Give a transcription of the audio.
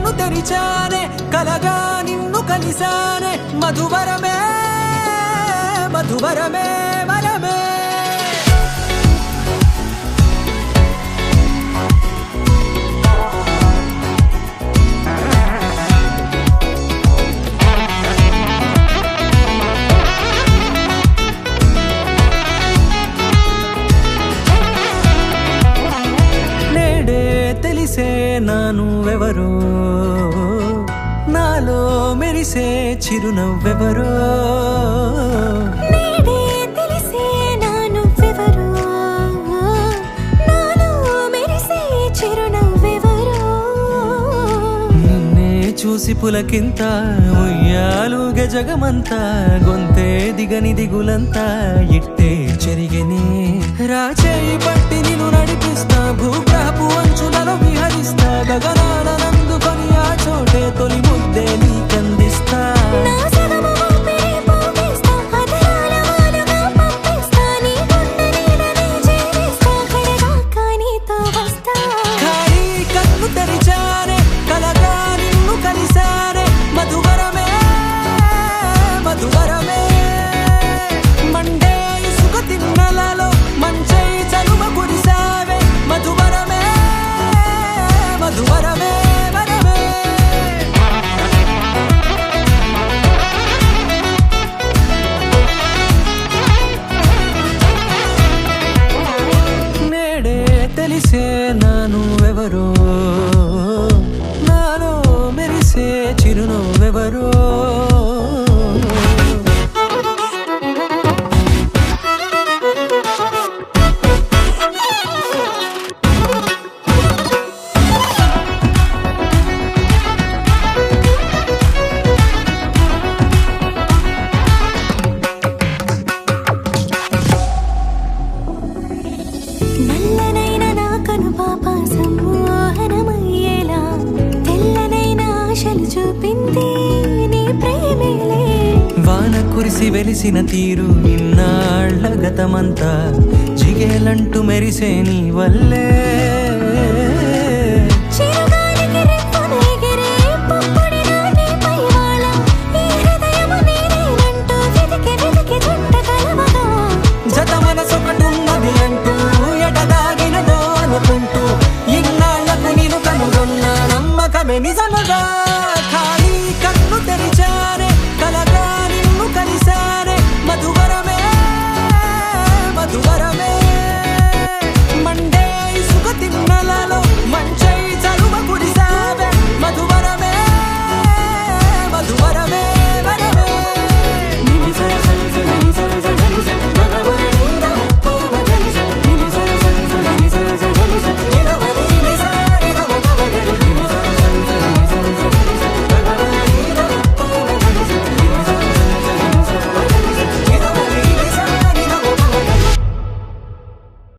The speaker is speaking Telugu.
కన్ను తెరిచానే కలగా నిన్ను కలిసానే మధువరమే మధువరమే వరమే తెలిసే నానువెవరో నాలో మెరిసే చిరునవ్వెవరో నేడే తెలిసే నానువెవరో నాలో మెరిసే చిరునవ్వెవరో నిన్నే చూసి పులకింత ఉయ్యాలుగ జగమంతా గొంతే దిగని దిగులంతా ఇట్టే చెరిగనే రాచేయి పట్టి నిన్ను నడిపిస్తా భూగ్రహపు అంచులలో విహరిస్తా గగనాన నందుకొని ఆ చోటే తొలి ముద్దే నీకందిస్తా నా సగము ఊపిరి పోగిస్తా అదరాల వాలుగా పంపిస్తా నీ గుండె నీడనే చేరిస్తా కడదాకా నీతో వస్తా ఖాళీ కన్ను తెరిచానే కలగా నిన్ను కలిసానే మధువరమే మధువరమే మండే ఇసుక తిన్నలలో మంచై చలువ కురిసావే మధువరమే మధువరమే వరమే నేడే తెలిసే నానువెవరో నాలో మెరిసే చిరునవ్వెవరో నల్లనైన నా కనుపాప సమ్మోహనమయ్యేలా తెల్లనైన ఆశలు చూపింది నీ ప్రేమేలే వాన కురిసి వెలిసిన తీరు ఇన్నాళ్ల గతమంతా జిగేలంటూ మెరిసే నీ వల్లే చిరుగాలికి రెప్పన ఎగిరే పుప్పొడిన నీపై వాళ ఈ హృదయము నేనేనంటూ వెతికి వెతికి జంట కలవగా జత మనసొకటున్నది అంటూ ఎటదాగినదో అనుకుంటూ ఇన్నాళ్లకు నేను కనుగొన్న నమ్మకమే నిజముగా